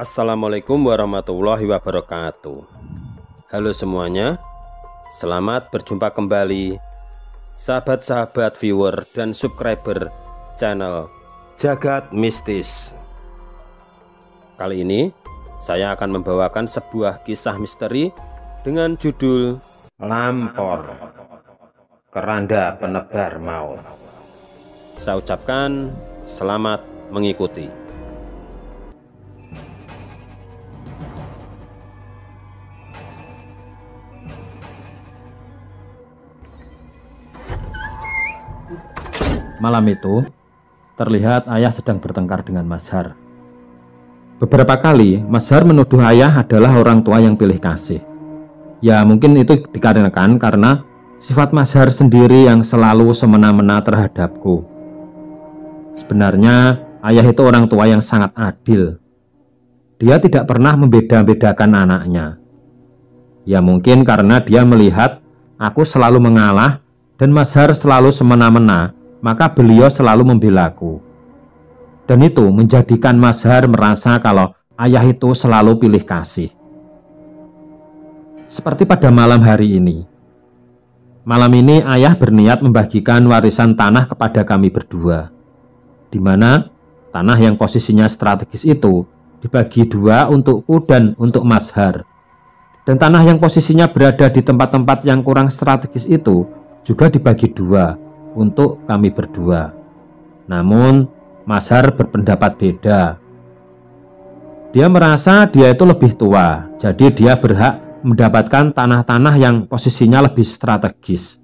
Assalamualaikum warahmatullahi wabarakatuh. Halo semuanya, selamat berjumpa kembali sahabat-sahabat viewer dan subscriber channel Jagat Mistis. Kali ini saya akan membawakan sebuah kisah misteri dengan judul Lampor, Keranda Penebar Maut. Saya ucapkan selamat mengikuti. Malam itu, terlihat ayah sedang bertengkar dengan Mas Har. Beberapa kali, Mas Har menuduh ayah adalah orang tua yang pilih kasih. Ya, mungkin itu dikarenakan karena sifat Mas Har sendiri yang selalu semena-mena terhadapku. Sebenarnya, ayah itu orang tua yang sangat adil. Dia tidak pernah membeda-bedakan anaknya. Ya, mungkin karena dia melihat aku selalu mengalah dan Mas Har selalu semena-mena, maka beliau selalu membelaku. Dan itu menjadikan Mas Har merasa kalau ayah itu selalu pilih kasih. Seperti pada malam hari ini. Malam ini ayah berniat membagikan warisan tanah kepada kami berdua, di mana tanah yang posisinya strategis itu dibagi dua untukku dan untuk Mas Har. Dan tanah yang posisinya berada di tempat-tempat yang kurang strategis itu juga dibagi dua untuk kami berdua. Namun Mas Har berpendapat beda. Dia merasa dia itu lebih tua, jadi dia berhak mendapatkan tanah-tanah yang posisinya lebih strategis.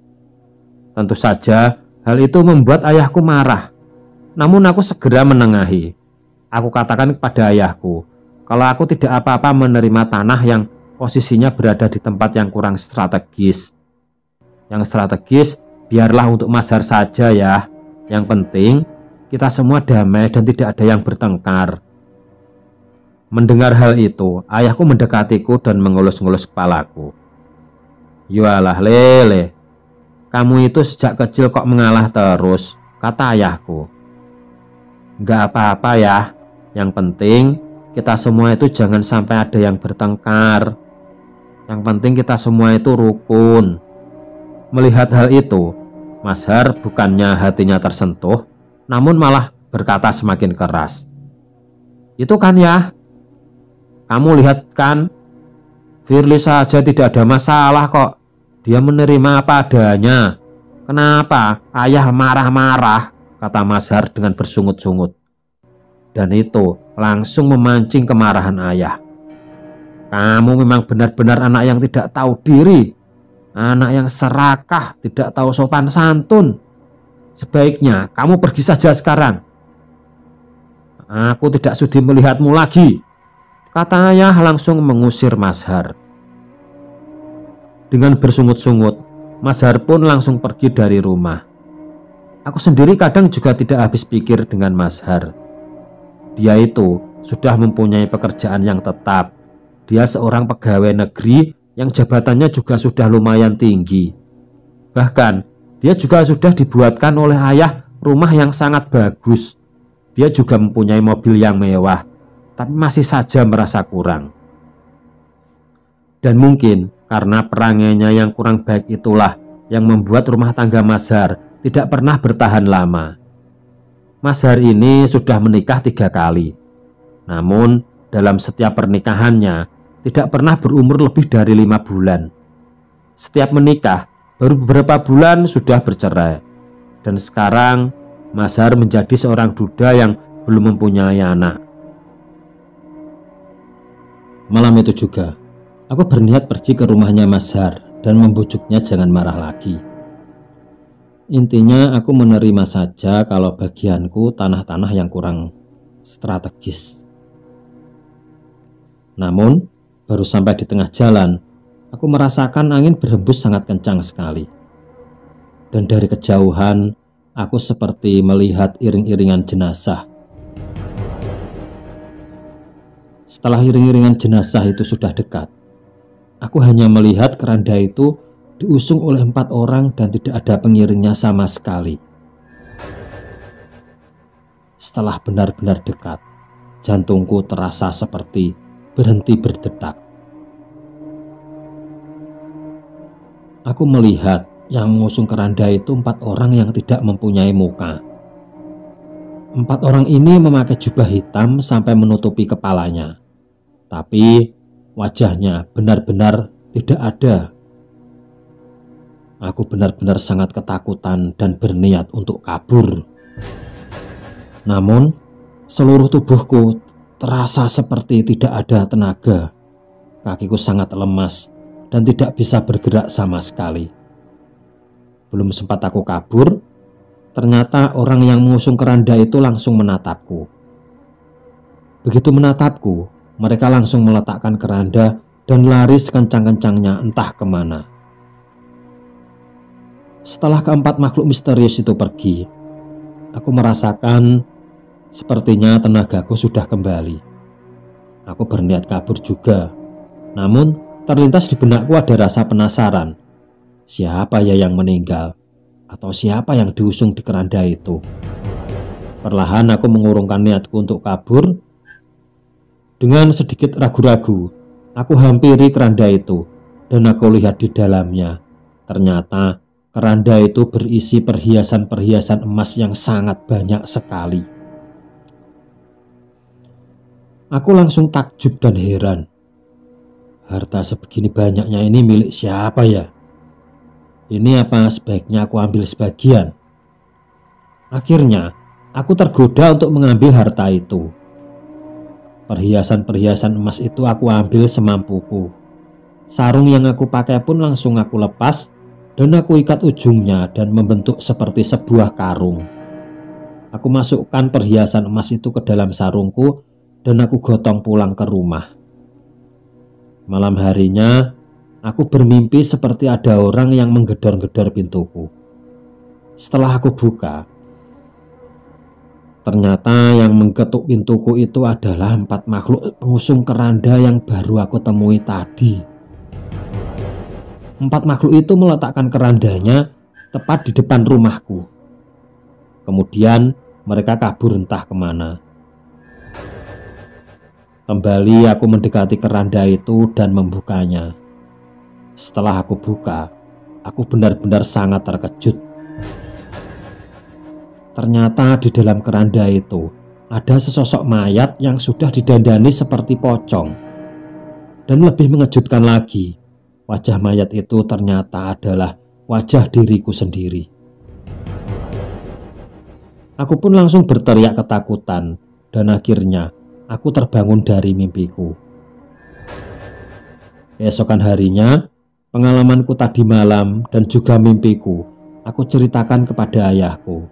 Tentu saja hal itu membuat ayahku marah. Namun aku segera menengahi. Aku katakan kepada ayahku, kalau aku tidak apa-apa menerima tanah yang posisinya berada di tempat yang kurang strategis. Yang strategis biarlah untuk Mas Har saja ya. Yang penting kita semua damai dan tidak ada yang bertengkar. Mendengar hal itu, ayahku mendekatiku dan mengelus-ngelus kepalaku. Yalah Lele, kamu itu sejak kecil kok mengalah terus, kata ayahku. Gak apa-apa ya, yang penting kita semua itu jangan sampai ada yang bertengkar. Yang penting kita semua itu rukun. Melihat hal itu, Mas Har bukannya hatinya tersentuh, namun malah berkata semakin keras. Itu kan ya, kamu lihat kan, Firly saja tidak ada masalah kok. Dia menerima apa adanya. Kenapa ayah marah-marah, kata Mas Har dengan bersungut-sungut. Dan itu langsung memancing kemarahan ayah. Kamu memang benar-benar anak yang tidak tahu diri. Anak yang serakah, tidak tahu sopan santun. Sebaiknya kamu pergi saja sekarang. Aku tidak sudi melihatmu lagi, kata ayah langsung mengusir Mas Har. Dengan bersungut-sungut, Mas Har pun langsung pergi dari rumah. Aku sendiri kadang juga tidak habis pikir dengan Mas Har. Dia itu sudah mempunyai pekerjaan yang tetap. Dia seorang pegawai negeri yang jabatannya juga sudah lumayan tinggi. Bahkan dia juga sudah dibuatkan oleh ayah rumah yang sangat bagus. Dia juga mempunyai mobil yang mewah, tapi masih saja merasa kurang. Dan mungkin karena perangainya yang kurang baik itulah yang membuat rumah tangga Mas Har tidak pernah bertahan lama. Mas Har ini sudah menikah 3 kali. Namun dalam setiap pernikahannya tidak pernah berumur lebih dari 5 bulan. Setiap menikah baru beberapa bulan sudah bercerai. Dan sekarang Mas Har menjadi seorang duda yang belum mempunyai anak. Malam itu juga aku berniat pergi ke rumahnya Mas Har dan membujuknya jangan marah lagi. Intinya aku menerima saja kalau bagianku tanah-tanah yang kurang strategis. Namun baru sampai di tengah jalan, aku merasakan angin berhembus sangat kencang sekali. Dan dari kejauhan, aku seperti melihat iring-iringan jenazah. Setelah iring-iringan jenazah itu sudah dekat, aku hanya melihat keranda itu diusung oleh 4 orang dan tidak ada pengiringnya sama sekali. Setelah benar-benar dekat, jantungku terasa seperti berhenti berdetak. Aku melihat yang mengusung keranda itu 4 orang yang tidak mempunyai muka. 4 orang ini memakai jubah hitam sampai menutupi kepalanya, tapi wajahnya benar-benar tidak ada. Aku benar-benar sangat ketakutan dan berniat untuk kabur. Namun, seluruh tubuhku terasa seperti tidak ada tenaga. Kakiku sangat lemas dan tidak bisa bergerak sama sekali. Belum sempat aku kabur, ternyata orang yang mengusung keranda itu langsung menatapku. Begitu menatapku, mereka langsung meletakkan keranda dan lari sekencang-kencangnya entah kemana. Setelah keempat makhluk misterius itu pergi, aku merasakan sepertinya tenagaku sudah kembali. Aku berniat kabur juga, namun terlintas di benakku ada rasa penasaran. Siapa ya yang meninggal? Atau siapa yang diusung di keranda itu? Perlahan aku mengurungkan niatku untuk kabur. Dengan sedikit ragu-ragu, aku hampiri keranda itu dan aku lihat di dalamnya. Ternyata keranda itu berisi perhiasan-perhiasan emas yang sangat banyak sekali. Aku langsung takjub dan heran. Harta sebegini banyaknya ini milik siapa ya? Ini apa sebaiknya aku ambil sebagian? Akhirnya, aku tergoda untuk mengambil harta itu. Perhiasan-perhiasan emas itu aku ambil semampuku. Sarung yang aku pakai pun langsung aku lepas dan aku ikat ujungnya dan membentuk seperti sebuah karung. Aku masukkan perhiasan emas itu ke dalam sarungku dan aku gotong pulang ke rumah. Malam harinya, aku bermimpi seperti ada orang yang menggedor-gedor pintuku. Setelah aku buka, ternyata yang mengketuk pintuku itu adalah 4 makhluk pengusung keranda yang baru aku temui tadi. 4 makhluk itu meletakkan kerandanya tepat di depan rumahku. Kemudian mereka kabur entah kemana. Kembali aku mendekati keranda itu dan membukanya. Setelah aku buka, aku benar-benar sangat terkejut. Ternyata di dalam keranda itu ada sesosok mayat yang sudah didandani seperti pocong. Dan lebih mengejutkan lagi, wajah mayat itu ternyata adalah wajah diriku sendiri. Aku pun langsung berteriak ketakutan dan akhirnya aku terbangun dari mimpiku. Keesokan harinya, pengalamanku tadi malam dan juga mimpiku, aku ceritakan kepada ayahku.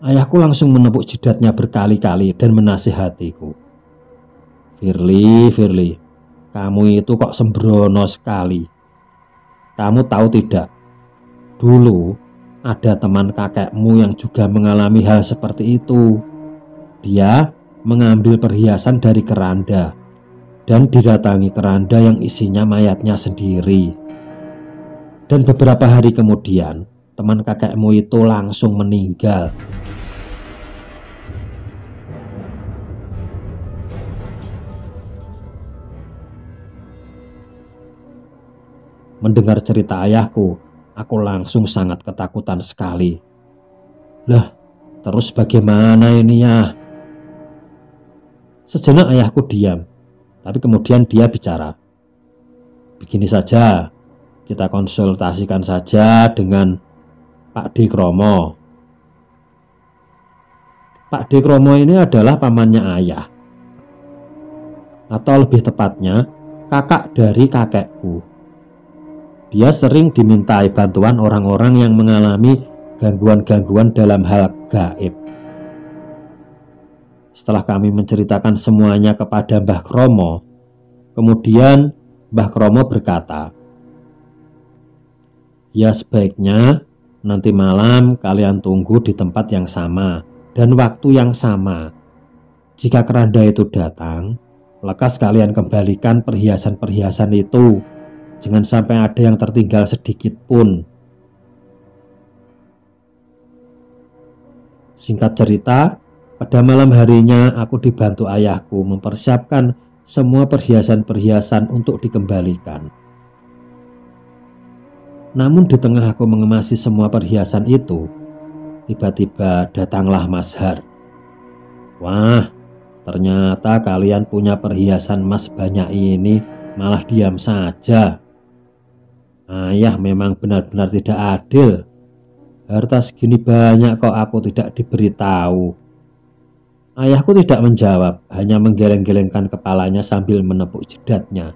Ayahku langsung menepuk jidatnya berkali-kali dan menasihatiku. Firly, kamu itu kok sembrono sekali. Kamu tahu tidak, dulu ada teman kakekmu yang juga mengalami hal seperti itu. Dia mengambil perhiasan dari keranda dan didatangi keranda yang isinya mayatnya sendiri. Dan beberapa hari kemudian, teman kakekmu itu langsung meninggal. Mendengar cerita ayahku, aku langsung sangat ketakutan sekali. Lah, terus bagaimana ini ya? Sejenak ayahku diam, tapi kemudian dia bicara. Begini saja, kita konsultasikan saja dengan Pak D. Kromo. Pak D. Kromo ini adalah pamannya ayah, atau lebih tepatnya kakak dari kakekku. Dia sering dimintai bantuan orang-orang yang mengalami gangguan-gangguan dalam hal gaib. Setelah kami menceritakan semuanya kepada Mbah Kromo, kemudian Mbah Kromo berkata, ya sebaiknya nanti malam kalian tunggu di tempat yang sama dan waktu yang sama. Jika keranda itu datang, lekas kalian kembalikan perhiasan-perhiasan itu. Jangan sampai ada yang tertinggal sedikit pun. Singkat cerita, Pada malam harinya aku dibantu ayahku mempersiapkan semua perhiasan-perhiasan untuk dikembalikan. Namun di tengah aku mengemasi semua perhiasan itu, tiba-tiba datanglah Mas Har. "Wah, ternyata kalian punya perhiasan emas banyak ini, malah diam saja. Ayah memang benar-benar tidak adil. Harta segini banyak kok aku tidak diberitahu." Ayahku tidak menjawab, hanya menggeleng-gelengkan kepalanya sambil menepuk jidatnya.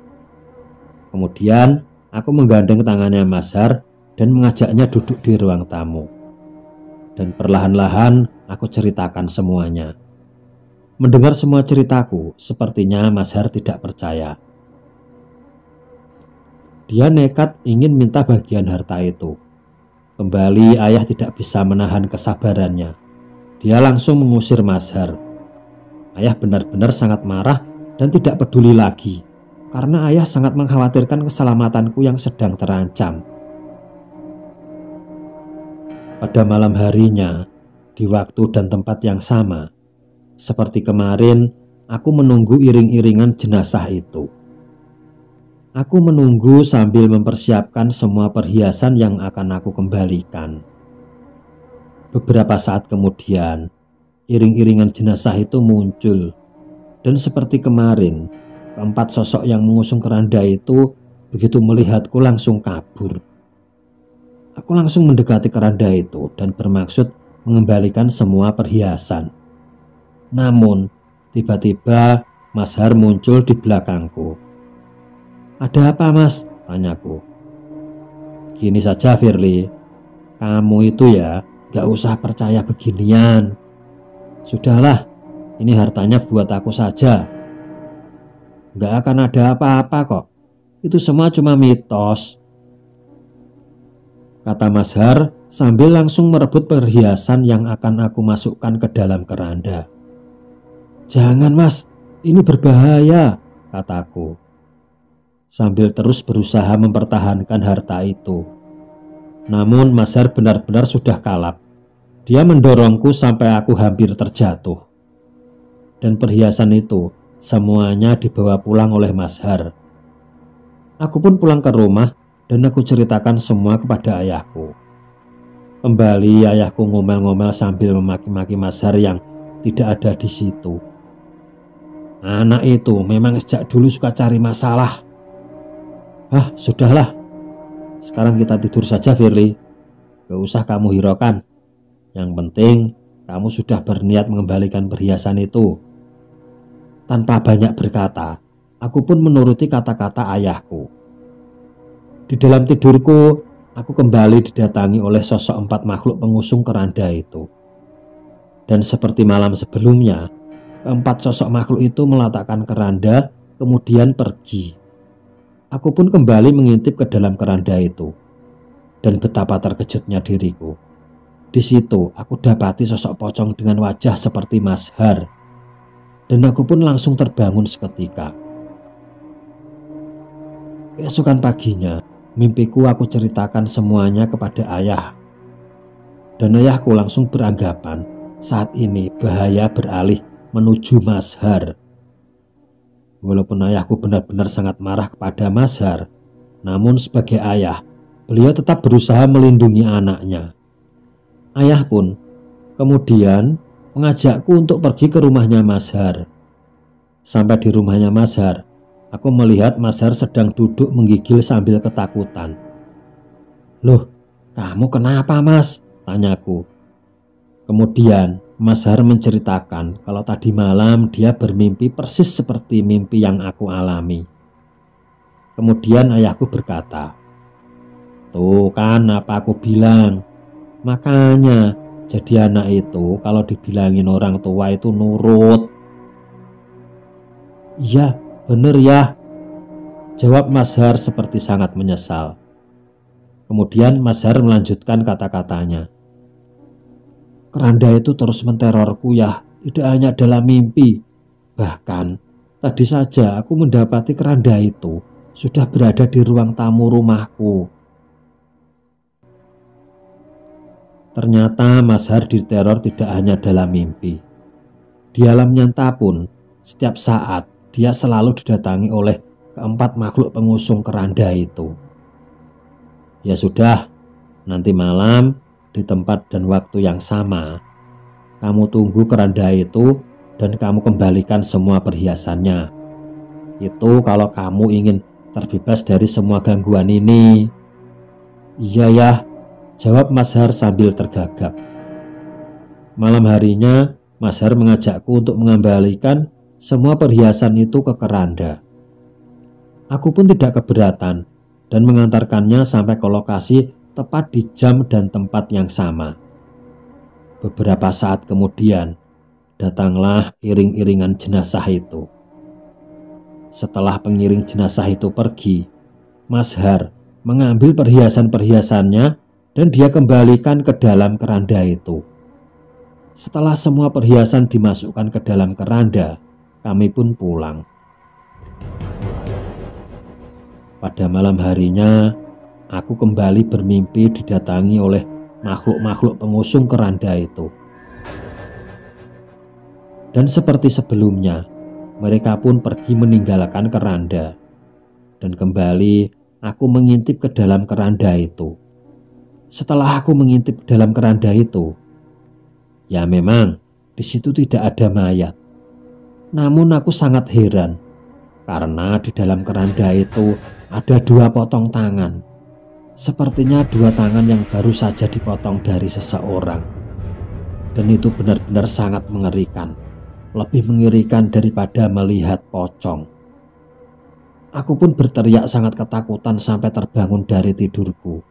Kemudian aku menggandeng tangannya Mas Har dan mengajaknya duduk di ruang tamu. Dan perlahan-lahan aku ceritakan semuanya. Mendengar semua ceritaku, sepertinya Mas Har tidak percaya. Dia nekat ingin minta bagian harta itu. Kembali ayah tidak bisa menahan kesabarannya. Dia langsung mengusir Mas Har. Ayah benar-benar sangat marah dan tidak peduli lagi, karena ayah sangat mengkhawatirkan keselamatanku yang sedang terancam. Pada malam harinya, di waktu dan tempat yang sama, seperti kemarin, aku menunggu iring-iringan jenazah itu. Aku menunggu sambil mempersiapkan semua perhiasan yang akan aku kembalikan. Beberapa saat kemudian, iring-iringan jenazah itu muncul, dan seperti kemarin, keempat sosok yang mengusung keranda itu begitu melihatku langsung kabur. Aku langsung mendekati keranda itu dan bermaksud mengembalikan semua perhiasan. Namun, tiba-tiba Mas Har muncul di belakangku. "Ada apa, Mas?" tanyaku. "Gini saja, Firly, kamu itu ya gak usah percaya beginian. Sudahlah, ini hartanya buat aku saja. Gak akan ada apa-apa kok. Itu semua cuma mitos," kata Mas Har sambil langsung merebut perhiasan yang akan aku masukkan ke dalam keranda. "Jangan, Mas, ini berbahaya," kataku, sambil terus berusaha mempertahankan harta itu. Namun Mas Har benar-benar sudah kalap. Dia mendorongku sampai aku hampir terjatuh. Dan perhiasan itu semuanya dibawa pulang oleh Mas Har. Aku pun pulang ke rumah dan aku ceritakan semua kepada ayahku. Kembali ayahku ngomel-ngomel sambil memaki-maki Mas Har yang tidak ada di situ. "Anak itu memang sejak dulu suka cari masalah." "Ah, sudahlah. Sekarang kita tidur saja, Firly. Gak usah kamu hiraukan. Yang penting kamu sudah berniat mengembalikan perhiasan itu." Tanpa banyak berkata, aku pun menuruti kata-kata ayahku. Di dalam tidurku, aku kembali didatangi oleh sosok 4 makhluk pengusung keranda itu. Dan seperti malam sebelumnya, keempat sosok makhluk itu meletakkan keranda, kemudian pergi. Aku pun kembali mengintip ke dalam keranda itu. Dan betapa terkejutnya diriku. Di situ aku dapati sosok pocong dengan wajah seperti Mas Har. Dan aku pun langsung terbangun seketika. Keesokan paginya, mimpiku aku ceritakan semuanya kepada ayah. Dan ayahku langsung beranggapan saat ini bahaya beralih menuju Mas Har. Walaupun ayahku benar-benar sangat marah kepada Mas Har, namun sebagai ayah, beliau tetap berusaha melindungi anaknya. Ayah pun kemudian mengajakku untuk pergi ke rumahnya Mas Har. Sampai di rumahnya Mas Har, aku melihat Mas Har sedang duduk menggigil sambil ketakutan. "Loh, kamu kenapa, Mas?" tanyaku. Kemudian Mas Har menceritakan kalau tadi malam dia bermimpi persis seperti mimpi yang aku alami. Kemudian ayahku berkata, "Tuh kan apa aku bilang. Makanya jadi anak itu kalau dibilangin orang tua itu nurut." "Iya, bener ya," jawab Mas Har seperti sangat menyesal. Kemudian Mas Har melanjutkan kata-katanya. "Keranda itu terus menterorku ya, tidak hanya dalam mimpi. Bahkan tadi saja aku mendapati keranda itu sudah berada di ruang tamu rumahku." Ternyata Mas Har diteror tidak hanya dalam mimpi. Di alam nyata pun, setiap saat dia selalu didatangi oleh keempat makhluk pengusung keranda itu. Ya sudah, nanti malam di tempat dan waktu yang sama, kamu tunggu keranda itu dan kamu kembalikan semua perhiasannya. Itu kalau kamu ingin terbebas dari semua gangguan ini. Iya ya, jawab Mas Har sambil tergagap. Malam harinya, Mas Har mengajakku untuk mengembalikan semua perhiasan itu ke keranda. Aku pun tidak keberatan dan mengantarkannya sampai ke lokasi tepat di jam dan tempat yang sama. Beberapa saat kemudian, datanglah iring-iringan jenazah itu. Setelah pengiring jenazah itu pergi, Mas Har mengambil perhiasan-perhiasannya dan dia kembalikan ke dalam keranda itu. Setelah semua perhiasan dimasukkan ke dalam keranda, kami pun pulang. Pada malam harinya, aku kembali bermimpi didatangi oleh makhluk-makhluk pengusung keranda itu. Dan seperti sebelumnya, mereka pun pergi meninggalkan keranda. Dan kembali aku mengintip ke dalam keranda itu. Setelah aku mengintip ke dalam keranda itu, ya memang di situ tidak ada mayat. Namun aku sangat heran karena di dalam keranda itu ada 2 potong tangan. Sepertinya 2 tangan yang baru saja dipotong dari seseorang. Dan itu benar-benar sangat mengerikan. Lebih mengerikan daripada melihat pocong. Aku pun berteriak sangat ketakutan sampai terbangun dari tidurku.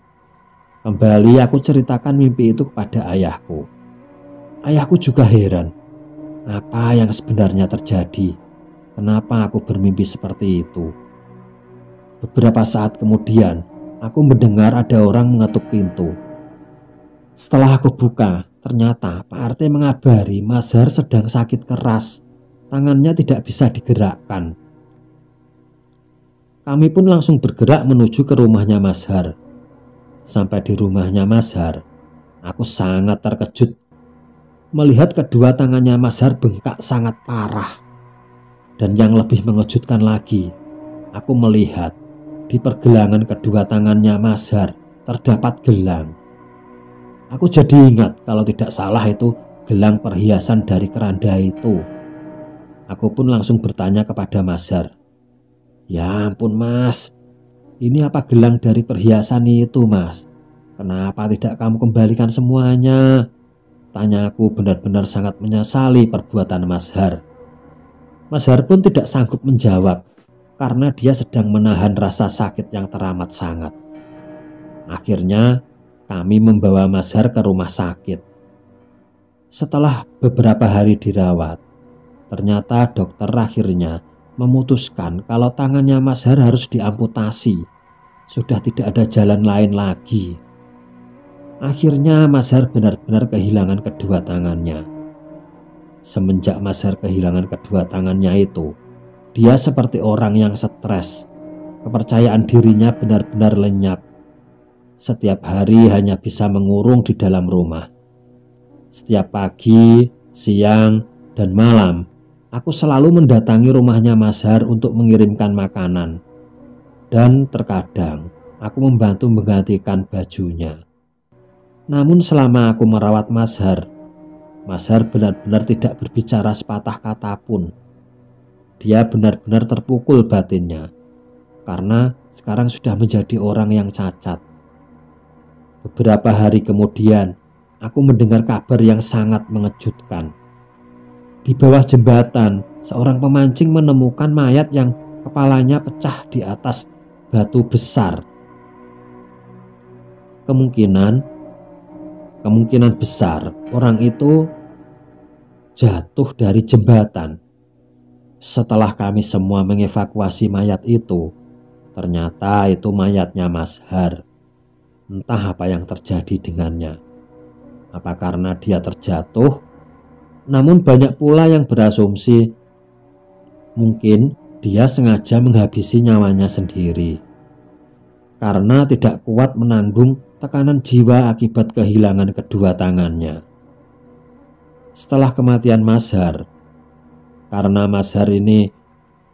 Kembali aku ceritakan mimpi itu kepada ayahku. Ayahku juga heran. Apa yang sebenarnya terjadi? Kenapa aku bermimpi seperti itu? Beberapa saat kemudian, aku mendengar ada orang mengetuk pintu. Setelah aku buka, ternyata Pak RT mengabari Mas Har sedang sakit keras. Tangannya tidak bisa digerakkan. Kami pun langsung bergerak menuju ke rumahnya Mas Har. Sampai di rumahnya Mas Har, aku sangat terkejut melihat kedua tangannya Mas Har bengkak sangat parah. Dan yang lebih mengejutkan lagi, aku melihat di pergelangan kedua tangannya Mas Har terdapat gelang. Aku jadi ingat kalau tidak salah itu gelang perhiasan dari keranda itu. Aku pun langsung bertanya kepada Mas Har. Ya ampun Mas, ini apa gelang dari perhiasan itu Mas? Kenapa tidak kamu kembalikan semuanya? Tanyaku benar-benar sangat menyesali perbuatan Mas Har. Mas Har pun tidak sanggup menjawab karena dia sedang menahan rasa sakit yang teramat sangat. Akhirnya kami membawa Mas Har ke rumah sakit. Setelah beberapa hari dirawat, ternyata dokter akhirnya memutuskan kalau tangannya Mas Har harus diamputasi. Sudah tidak ada jalan lain lagi. Akhirnya Mas Har benar-benar kehilangan kedua tangannya. Semenjak Mas Har kehilangan kedua tangannya itu, dia seperti orang yang stres. Kepercayaan dirinya benar-benar lenyap. Setiap hari hanya bisa mengurung di dalam rumah. Setiap pagi, siang, dan malam, aku selalu mendatangi rumahnya Mas Har untuk mengirimkan makanan. Dan terkadang aku membantu menggantikan bajunya. Namun selama aku merawat Mas Har benar-benar tidak berbicara sepatah kata pun. Dia benar-benar terpukul batinnya karena sekarang sudah menjadi orang yang cacat. Beberapa hari kemudian, aku mendengar kabar yang sangat mengejutkan. Di bawah jembatan, seorang pemancing menemukan mayat yang kepalanya pecah di atas batu besar. Kemungkinan besar orang itu jatuh dari jembatan. Setelah kami semua mengevakuasi mayat itu, ternyata itu mayatnya Mas Har. Entah apa yang terjadi dengannya. Apa karena dia terjatuh? Namun banyak pula yang berasumsi mungkin dia sengaja menghabisi nyawanya sendiri karena tidak kuat menanggung tekanan jiwa akibat kehilangan kedua tangannya. Setelah kematian Mas Har, karena Mas Har ini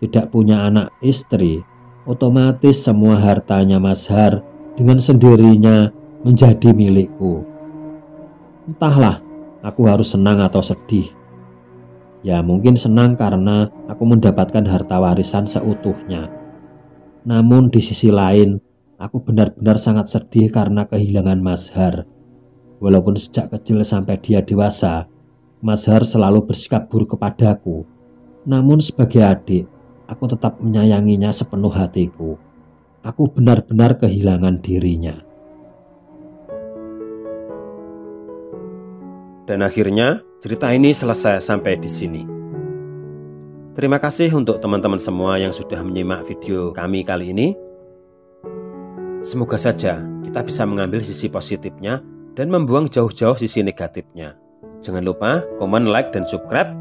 tidak punya anak istri, otomatis semua hartanya Mas Har dengan sendirinya menjadi milikku. Entahlah, aku harus senang atau sedih. Ya mungkin senang karena aku mendapatkan harta warisan seutuhnya. Namun di sisi lain, aku benar-benar sangat sedih karena kehilangan Mas Har. Walaupun sejak kecil sampai dia dewasa, Mas Har selalu bersikap buruk kepadaku. Namun sebagai adik, aku tetap menyayanginya sepenuh hatiku. Aku benar-benar kehilangan dirinya. Dan akhirnya cerita ini selesai sampai di sini. Terima kasih untuk teman-teman semua yang sudah menyimak video kami kali ini. Semoga saja kita bisa mengambil sisi positifnya dan membuang jauh-jauh sisi negatifnya. Jangan lupa komen, like, dan subscribe.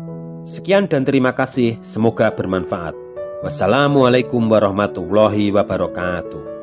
Sekian dan terima kasih. Semoga bermanfaat. Wassalamualaikum warahmatullahi wabarakatuh.